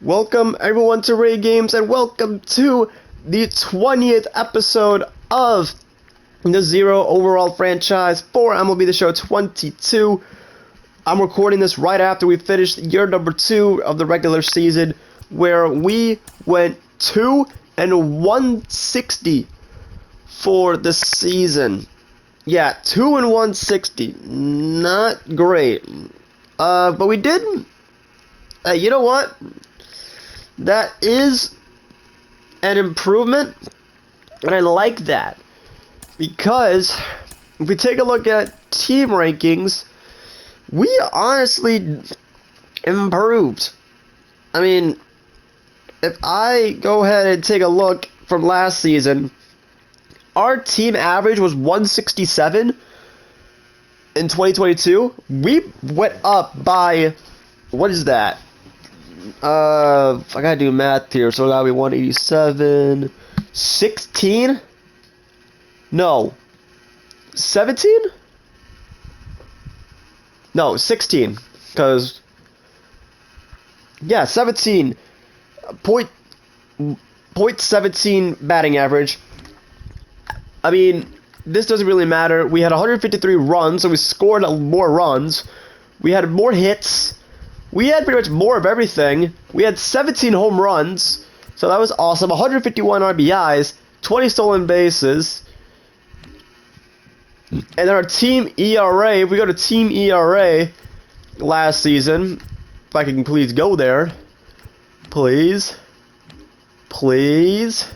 Welcome everyone to Ray Games and welcome to the 20th episode of the Zero Overall franchise for MLB The Show 22. I'm recording this right after we finished year number 2 of the regular season, where we went 2-160 for the season. Yeah, 2-160. Not great. But we did. You know what? That is an improvement, and I like that, because if we take a look at team rankings, we honestly improved. I mean, if I go ahead and take a look from last season, our team average was 167 in 2022. We went up by, what is that? I gotta do math here, so that'll be 187, 16? No. 17? No, 16. Because, yeah, 17. Point 17 batting average. I mean, this doesn't really matter. We had 153 runs, so we scored more runs. We had more hits. We had pretty much more of everything. We had 17 home runs, so that was awesome. 151 RBIs, 20 stolen bases. And then our team ERA, if we go to team ERA last season, if I can please go there. Please. Please.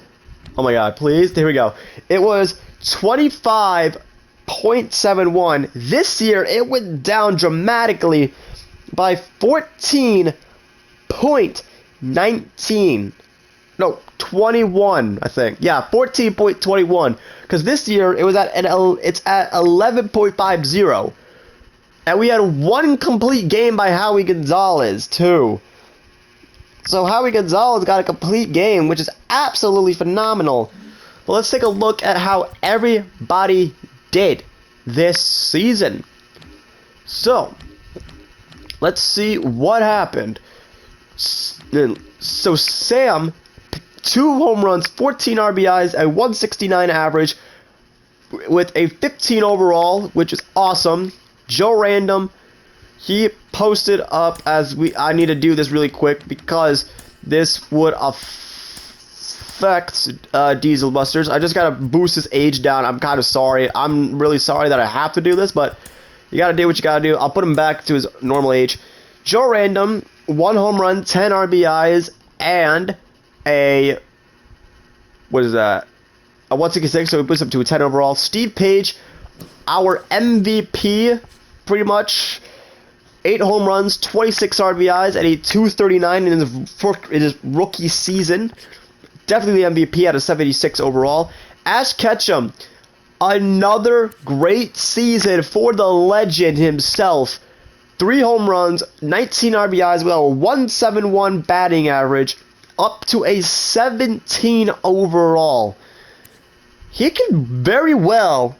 Oh my god, please. Here we go. It was 25.71. This year, it went down dramatically by 14.19. No, 21, I think. Yeah, 14.21. Because this year it's at 11.50. And we had one complete game by Howie Gonzalez too. So Howie Gonzalez got a complete game, which is absolutely phenomenal. But let's take a look at how everybody did this season. So let's see what happened. So Sam, 2 home runs, 14 RBIs, a 169 average, with a 15 overall, which is awesome. Joe Random, he posted up I need to do this really quick because this would affect Diesel Busters. I just gotta boost his age down. I'm kind of sorry. I'm really sorry that I have to do this, but you gotta do what you gotta do. I'll put him back to his normal age. Joe Random, 1 home run, 10 RBIs, and a, what is that? A 166, so he puts him to a 10 overall. Steve Page, our MVP, pretty much. 8 home runs, 26 RBIs, and a 239 in his rookie season. Definitely the MVP at a 76 overall. Ash Ketchum, another great season for the legend himself. 3 home runs, 19 RBIs with a 171 batting average, up to a 17 overall. He can very well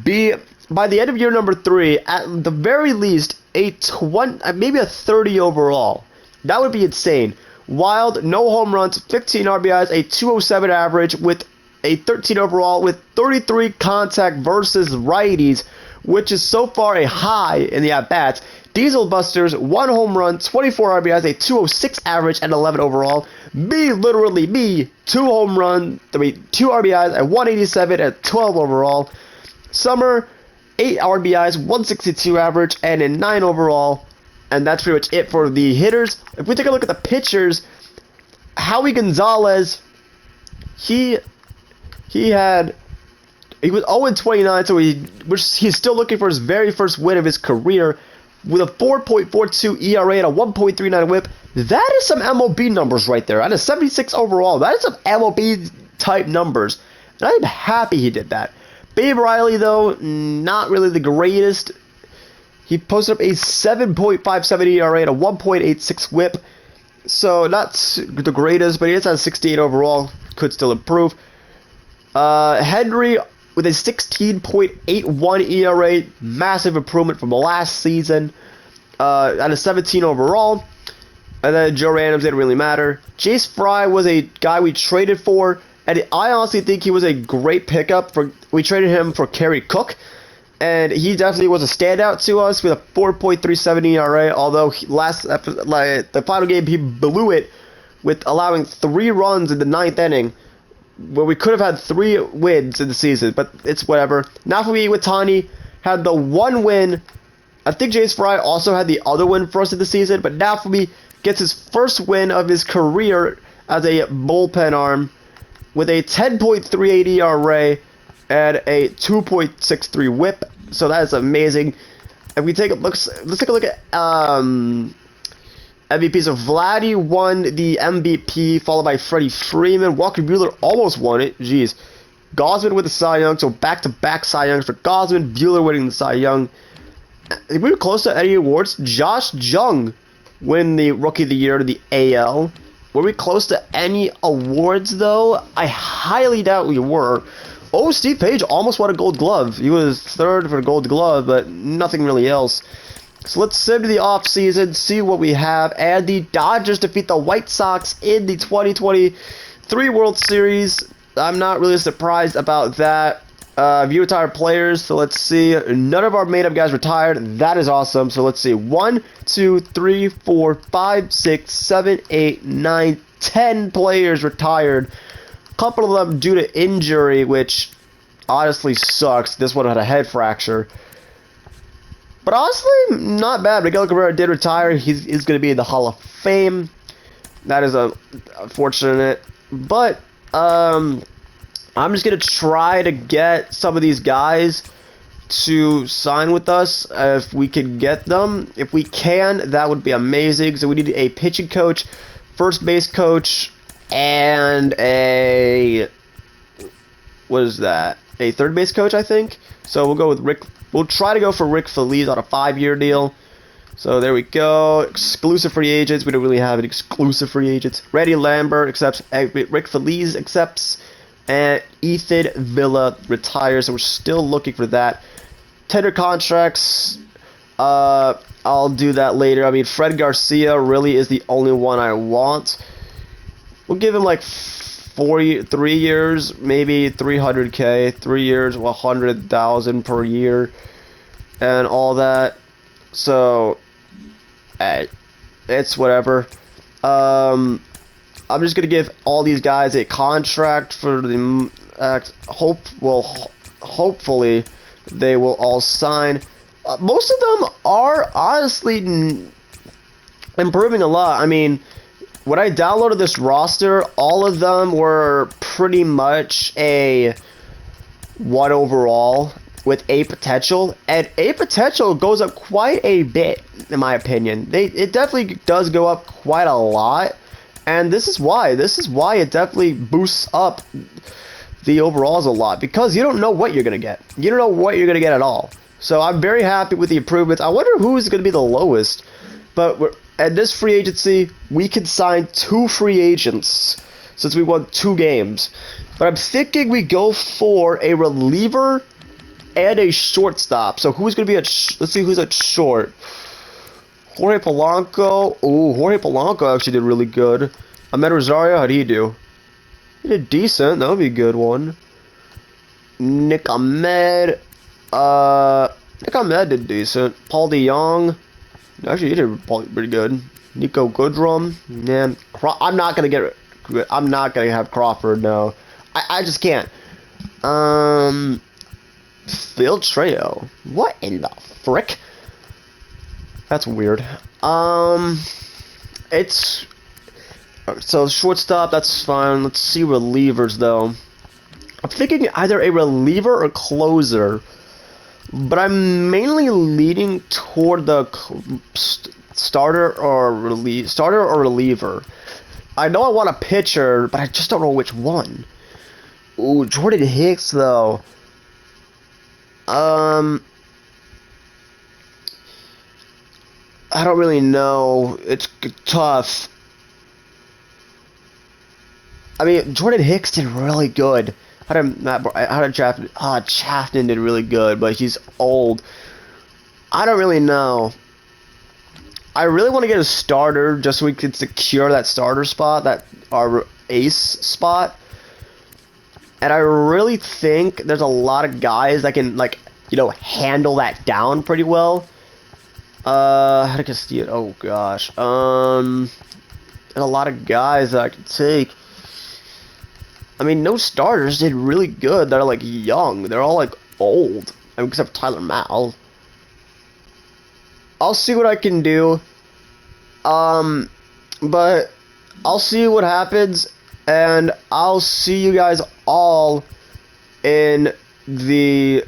be, by the end of year number 3, at the very least, a 20, maybe a 30 overall. That would be insane. Wild, no home runs, 15 RBIs, a 207 average with a 13 overall with 33 contact versus righties, which is so far a high in the at-bats. Diesel Busters, 1 home run, 24 RBIs, a 206 average, and 11 overall. Literally me, 2 home runs, 2 RBIs, a 187, and 12 overall. Summer, 8 RBIs, 162 average, and a 9 overall. And that's pretty much it for the hitters. If we take a look at the pitchers, Howie Gonzalez, he was 0-29, so he's still looking for his very first win of his career with a 4.42 ERA and a 1.39 WHIP. That is some MLB numbers right there. And a 76 overall. That is some MLB type numbers. And I'm happy he did that. Babe Riley, though, not really the greatest. He posted up a 7.57 ERA and a 1.86 WHIP. So not the greatest, but he is at 68 overall. Could still improve. Henry with a 16.81 ERA, massive improvement from the last season, at a 17 overall. And then Joe Randoms didn't really matter. Jace Fry was a guy we traded for, and I honestly think he was a great pickup. We traded him for Kerry Cook, and he definitely was a standout to us with a 4.37 ERA. Although the final game he blew it with allowing 3 runs in the 9th inning, where we could have had 3 wins in the season. But it's whatever. Naofumi Iwatani had the 1 win. I think Jace Fry also had the other win for us in the season, but Naofumi gets his first win of his career as a bullpen arm with a 10.38 ERA and a 2.63 WHIP. So that is amazing. If we take a look, let's take a look at MVPs. So Vladdy won the MVP, followed by Freddie Freeman. Walker Buehler almost won it. Jeez. Gosman with the Cy Young, so back-to-back Cy Youngs for Gosman. Buehler winning the Cy Young. We were close to any awards. Josh Jung win the Rookie of the Year to the AL. Were we close to any awards, though? I highly doubt we were. Oh, Steve Page almost won a Gold Glove. He was 3rd for a Gold Glove, but nothing really else. So let's sim to the offseason, see what we have. And the Dodgers defeat the White Sox in the 2023 World Series. I'm not really surprised about that. View retired players, so let's see. None of our made-up guys retired. That is awesome. So let's see. 1, 2, 3, 4, 5, 6, 7, 8, 9, 10 players retired. A couple of them due to injury, which honestly sucks. This one had a head fracture. But honestly, not bad. Miguel Cabrera did retire. He's going to be in the Hall of Fame. That is unfortunate. But, I'm just going to try to get some of these guys to sign with us if we can get them. If we can, that would be amazing. So we need a pitching coach, first base coach, and a... what is that? A third base coach, I think. So we'll go with Rick. We'll try to go for Rick Feliz on a 5-year deal. So there we go. Exclusive free agents. We don't really have an exclusive free agents. Randy Lambert accepts. Rick Feliz accepts. And Ethan Villa retires. So we're still looking for that. Tender contracts. I'll do that later. I mean, Fred Garcia really is the only one I want. We'll give him like 3 years, maybe 300K. 3 years, 100,000 per year, and all that. So, it's whatever. I'm just gonna give all these guys a contract for the hopefully they will all sign. Most of them are honestly improving a lot. I mean, when I downloaded this roster, all of them were pretty much a 1 overall with A potential, and A potential goes up quite a bit in my opinion. It definitely does go up quite a lot, and this is why it definitely boosts up the overalls a lot, because you don't know what you're gonna get. You don't know what you're gonna get at all. So I'm very happy with the improvements. I wonder who's gonna be the lowest, but at this free agency, we can sign 2 free agents since we won 2 games. But I'm thinking we go for a reliever and a shortstop. So who's going to be at... let's see who's at short. Jorge Polanco. Ooh, Jorge Polanco actually did really good. Ahmed Rosario, how'd he do? He did decent. That would be a good one. Nick Ahmed. Nick Ahmed did decent. Paul DeYoung. Actually, he did pretty good. Nico Goodrum. Man, I'm not gonna get. I'm not gonna have Crawford. No, I just can't. Phil Trejo. What in the frick? That's weird. It's so shortstop. That's fine. Let's see relievers though. I'm thinking either a reliever or closer. But I'm mainly leaning toward the starter or reliever. I know I want a pitcher, but I just don't know which one. Ooh, Jordan Hicks though. I don't really know. It's tough. I mean, Jordan Hicks did really good. Chafton did really good, but he's old. I don't really know. I really want to get a starter just so we can secure that starter spot, that our ace spot. And I really think there's a lot of guys that can, like, you know, handle that down pretty well. How to Castillo? Oh gosh. There's a lot of guys that I can take. I mean, no starters did really good. They're like young. They're all like old. I mean, except Tyler Mal. I'll see what I can do. But I'll see what happens, and I'll see you guys all in the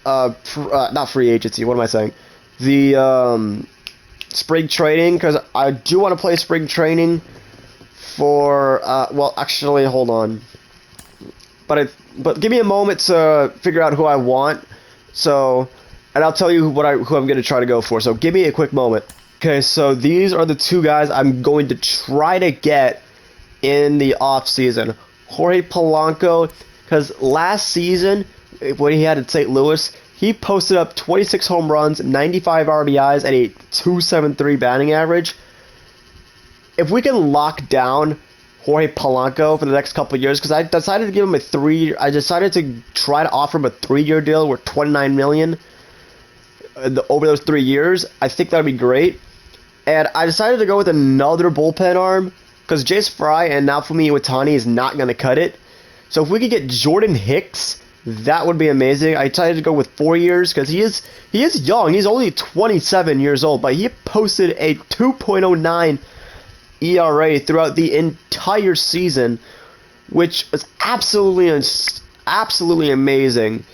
not free agency. What am I saying? The spring training, because I do want to play spring training for well, actually, hold on. But give me a moment to figure out who I want. So, and I'll tell you who I'm going to try to go for. So give me a quick moment. Okay, so these are the two guys I'm going to try to get in the offseason. Jorge Polanco, because last season, when he had in St. Louis, he posted up 26 home runs, 95 RBIs, and a .273 batting average. If we can lock down Jorge Polanco for the next couple of years, because I decided to give him I decided to try to offer him a 3-year deal worth $29 million over those 3 years. I think that would be great. And I decided to go with another bullpen arm, because Jace Fry and Naofumi Iwatani is not going to cut it. So if we could get Jordan Hicks, that would be amazing. I decided to go with 4 years, because he is young. He's only 27 years old, but he posted a 2.09 ERA throughout the entire season, which was absolutely amazing.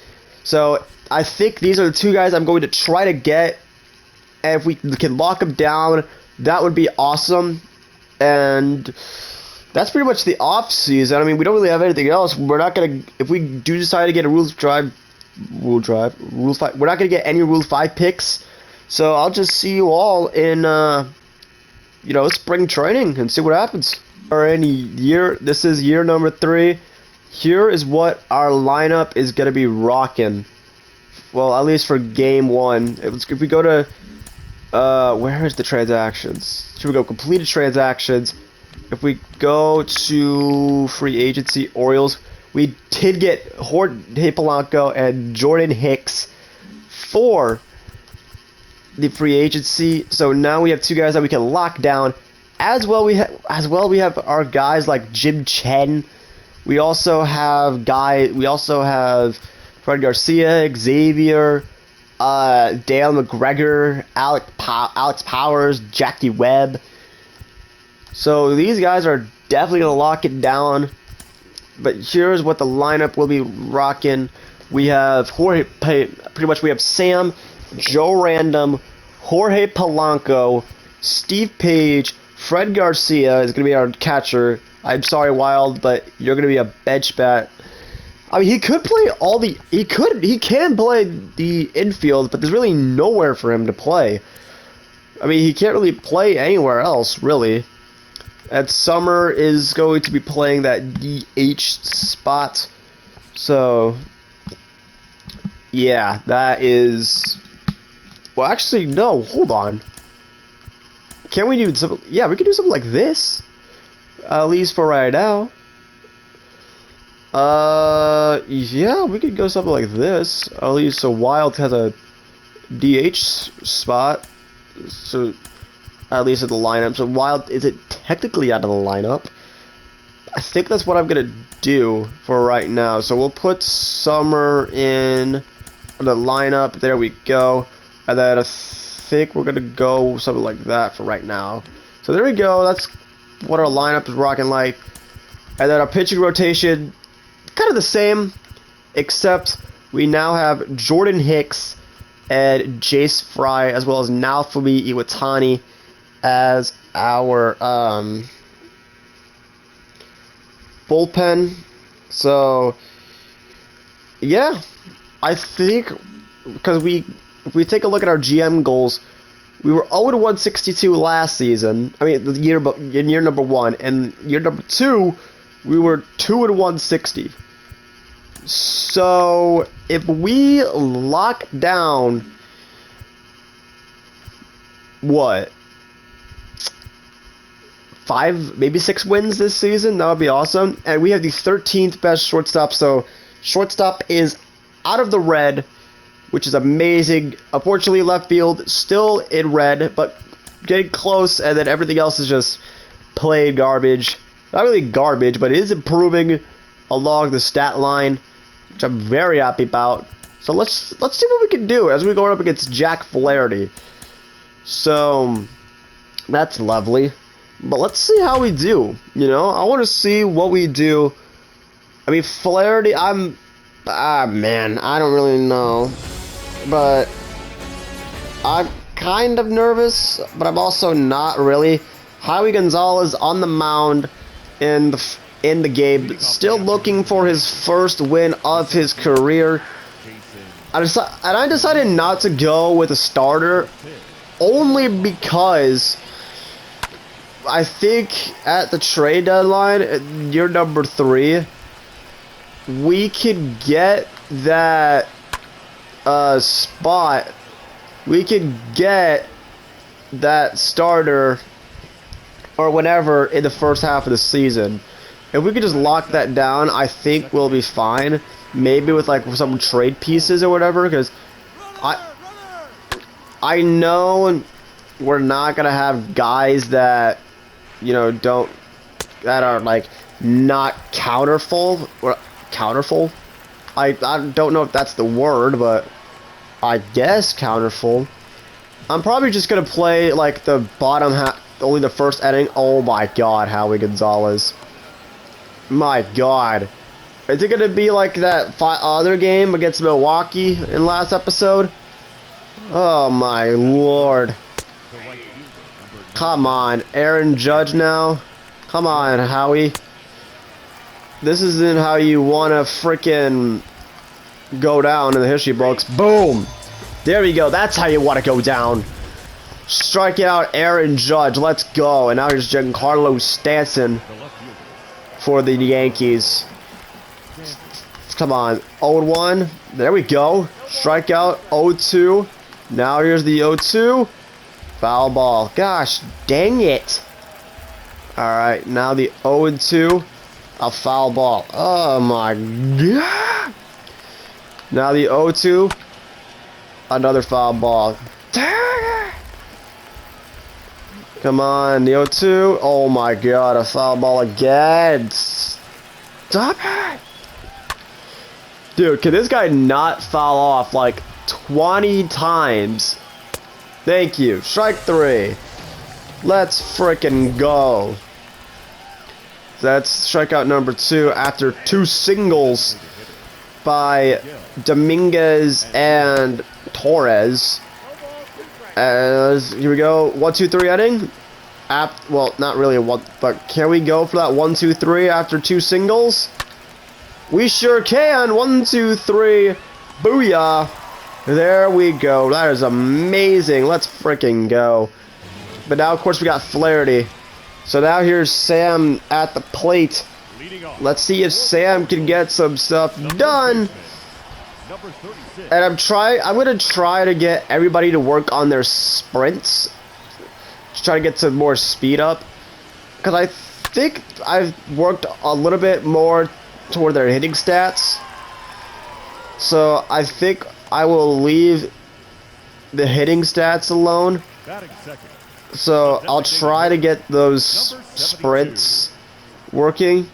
So I think these are the two guys I'm going to try to get. And if we can lock them down, that would be awesome. And that's pretty much the off season. I mean, we don't really have anything else. We're not gonna, if we do decide to get a Rule 5, we're not gonna get any Rule 5 picks. So I'll just see you all in, you know, spring training and see what happens. This is year number 3. Here is what our lineup is gonna be rocking. Well, at least for game 1. If we go to where is the transactions? Should we go completed transactions? If we go to free agency Orioles, we did get Jorge Polanco and Jordan Hicks for the free agency. So now we have two guys that we can lock down. As well, we have our guys like Jim Chen. We also have Fred Garcia, Xavier, Dale McGregor, Alex Powers, Jackie Webb. So these guys are definitely going to lock it down. But here's what the lineup will be rocking. We have pretty much we have Sam, Joe Random, Jorge Polanco, Steve Page, Fred Garcia is going to be our catcher. I'm sorry, Wild, but you're going to be a bench bat. I mean, he could play he can play the infield, but there's really nowhere for him to play. I mean, he can't really play anywhere else, really. And Summer is going to be playing that DH spot. So, yeah, that is... Well, actually, no, hold on. Can we do something? Yeah, we can do something like this. At least for right now. Yeah, we could go something like this. At least so Wild has a DH spot. So, at least in the lineup. So Wild is it technically out of the lineup. I think that's what I'm gonna do for right now. So we'll put Summer in the lineup. There we go. And then I think we're gonna go something like that for right now. So there we go. That's what our lineup is rocking like. And then our pitching rotation, kind of the same, except we now have Jordan Hicks and Jace Fry, as well as Naofumi Iwatani as our bullpen. So yeah, I think because if we take a look at our GM goals, we were 0-162 last season. I mean, in year number 1, and year number 2, we were 2-160. So if we lock down what, 5, maybe 6 wins this season. That would be awesome. And we have the 13th best shortstop. So shortstop is out of the red, which is amazing. Unfortunately, left field still in red, but getting close. And then everything else is just plain garbage. Not really garbage, but it is improving along the stat line, which I'm very happy about. So let's see what we can do as we go up against Jack Flaherty. So that's lovely. But let's see how we do. You know, I want to see what we do. I mean, Flaherty, man, I don't really know. But I'm kind of nervous, but I'm also not really. Howie Gonzalez on the mound in the game, still looking for his first win of his career. I decided not to go with a starter only because I think at the trade deadline, year number 3, we could get that spot. We could get that starter or whenever in the first half of the season. If we could just lock that down, I think we'll be fine. Maybe with like some trade pieces or whatever, because I know we're not gonna have guys that, you know, that are like not counterful or counterful. I don't know if that's the word, but I guess counterful. I'm probably just gonna play like the bottom half, only the first inning. Oh my God, Howie Gonzalez. My God. Is it going to be like that other game against Milwaukee in last episode? Oh my Lord. Come on. Aaron Judge now. Come on, Howie. This isn't how you want to freaking go down in the history books. Boom. There we go. That's how you want to go down. Strike out Aaron Judge. Let's go. And now here's Giancarlo Stanton for the Yankees. Come on. 0-1. There we go. Strikeout. 0-2. Now here's the 0-2. Foul ball. Gosh dang it. Alright. Now the 0-2. A foul ball. Oh my God. Now the 0-2. Another foul ball. Come on, the 0-2. Oh my God, a foul ball again. Stop it. Dude, can this guy not foul off like 20 times? Thank you. Strike 3. Let's frickin' go. That's strikeout number 2 after 2 singles by Dominguez and Torres. Here we go. 1-2-3 inning. Well, not really a one, but can we go for that 1-2-3 after 2 singles? We sure can. 1-2-3. Booyah. There we go. That is amazing. Let's freaking go. But now, of course, we got Flaherty. So now here's Sam at the plate. Let's see if Sam can get some stuff done. And I'm gonna try to get everybody to work on their sprints. Just try to get some more speed up. Because I think I've worked a little bit more toward their hitting stats. So I think I will leave the hitting stats alone. So I'll try to get those sprints working.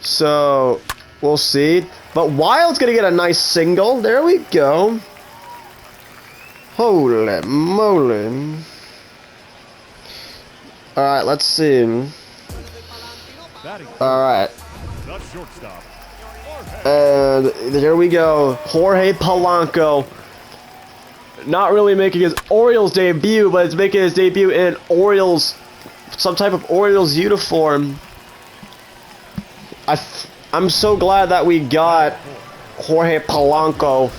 So we'll see. But Wild's going to get a nice single. There we go. Holy moly. Alright, let's see. Alright. And there we go. Jorge Polanco. Not really making his Orioles debut, but it's making his debut in Orioles, some type of Orioles uniform. I'm so glad that we got Jorge Polanco,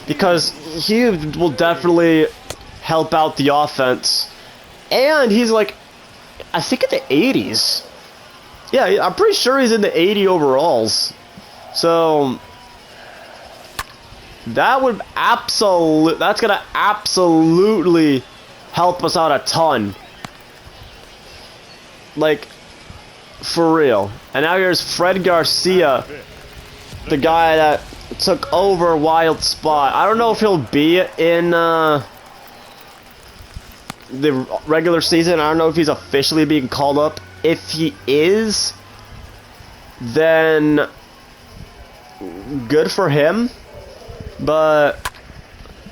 because he will definitely help out the offense. And he's like, I think in the 80s. Yeah, I'm pretty sure he's in the 80 overalls. So that's gonna absolutely help us out a ton. Like, for real. And now here's Fred Garcia, the guy that took over Wild's spot. I don't know if he'll be in the regular season. I don't know if he's officially being called up. If he is, then good for him. But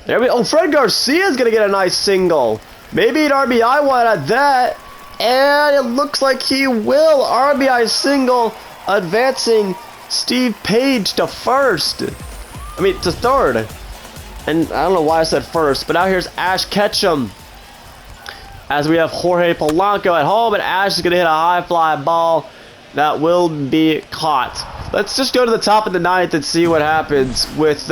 there we oh, Fred Garcia's gonna get a nice single. Maybe an RBI one at that. And it looks like he will. RBI single, advancing Steve Page to first. I mean, to third. And I don't know why I said first, but now here's Ash Ketchum. As we have Jorge Polanco at home, and Ash is going to hit a high fly ball that will be caught. Let's just go to the top of the ninth and see what happens with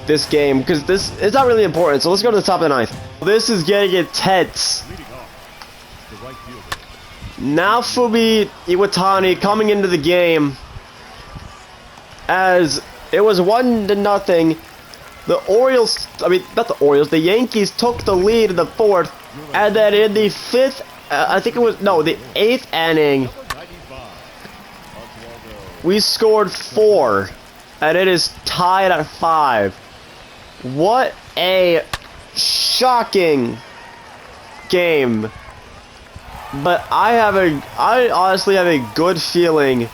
this game, because this is not really important. So let's go to the top of the ninth. This is getting intense. Now Fubi Iwatani coming into the game, as it was 1-0. The Orioles, I mean, not the Orioles, the Yankees took the lead in the fourth, and then in the fifth, I think it was, no, the 8th inning, we scored 4, and it is tied at 5. What a shocking game. But I honestly have a good feeling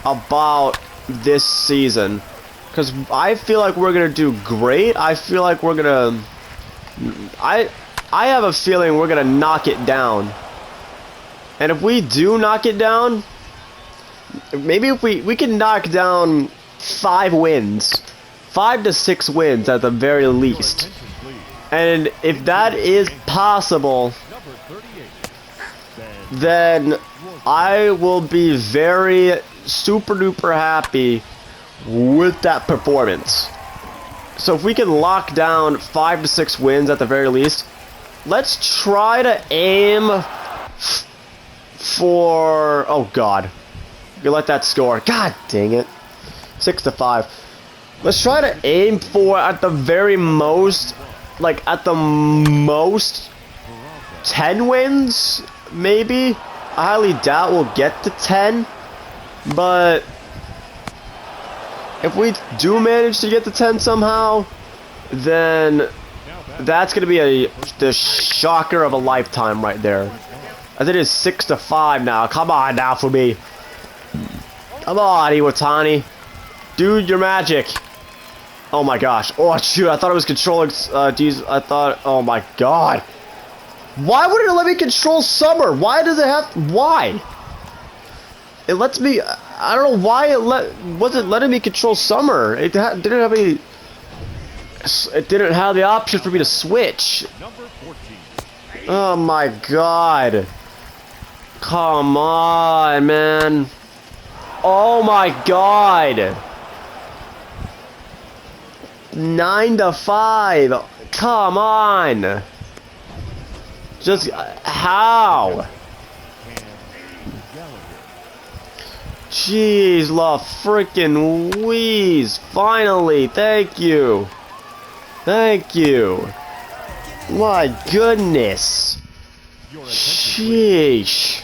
about this season, because I feel like we're gonna do great. I feel like we're gonna, I have a feeling we're gonna knock it down. And if we do knock it down, maybe if we can knock down 5 wins, 5 to 6 wins at the very least. And if that is possible, then I will be very super duper happy with that performance. So if we can lock down 5 to 6 wins at the very least, let's try to aim for, oh god, you let that score, god dang it, 6-5. Let's try to aim for, at the very most, like at the most 10 wins. Maybe. I highly doubt we'll get to 10, but if we do manage to get to 10 somehow, then that's going to be the shocker of a lifetime right there. I think it is 6-5 now. Come on now for me. Come on, Iwatani. Dude, your magic. Oh my gosh. Oh shoot, I thought it was controlling, I thought, oh my god. Why would it let me control Summer? Why does it have... Why? It lets me... I don't know why wasn't letting me control Summer. It didn't have any... It didn't have the option for me to switch. Oh my god. Come on, man. Oh my god. 9-5. Come on. Just how? Jeez, la freaking wheeze. Finally, thank you. Thank you. My goodness. Sheesh.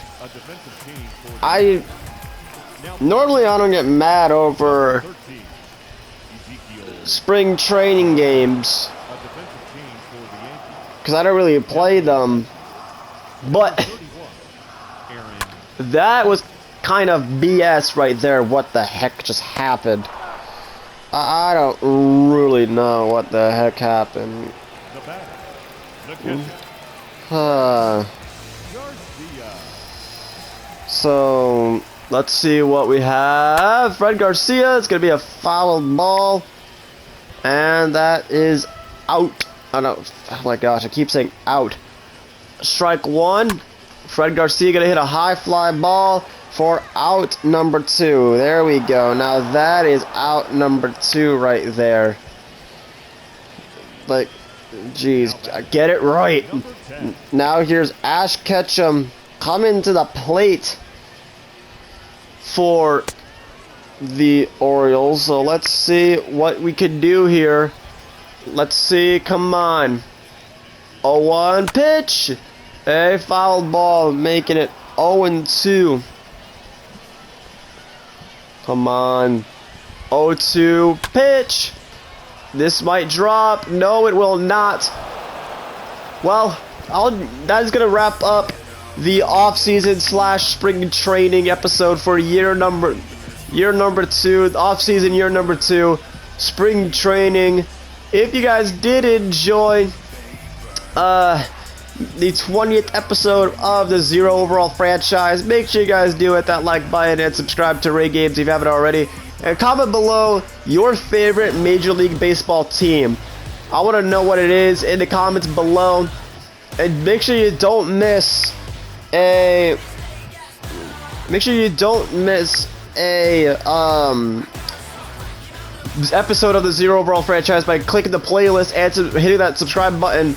Normally I don't get mad over spring training games, because I don't really play them, but that was kind of BS right there. What the heck just happened? I don't really know what the heck happened. So let's see what we have. Fred Garcia, it's gonna be a foul ball, and that is out. Oh no, oh my gosh, I keep saying out. Strike 1. Fred Garcia gonna hit a high fly ball for out number 2. There we go. Now that is out number 2 right there. Like, jeez, get it right. Now here's Ash Ketchum coming to the plate for the Orioles. So let's see what we can do here. Let's see, come on. 0-1 pitch. A foul ball, making it 0-2. Come on. 0-2 pitch. This might drop. No, it will not. Well, that is going to wrap up the off-season / spring training episode for year number 2, off-season year number 2, spring training. If you guys did enjoy the 20th episode of the Zero Overall franchise, make sure you guys do hit that like button and subscribe to Ray Games if you haven't already. And comment below your favorite Major League Baseball team. I want to know what it is in the comments below. And make sure you don't miss a episode of the Zero Overall franchise by clicking the playlist and hitting that subscribe button.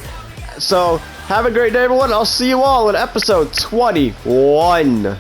So have a great day, everyone. I'll see you all in episode 21.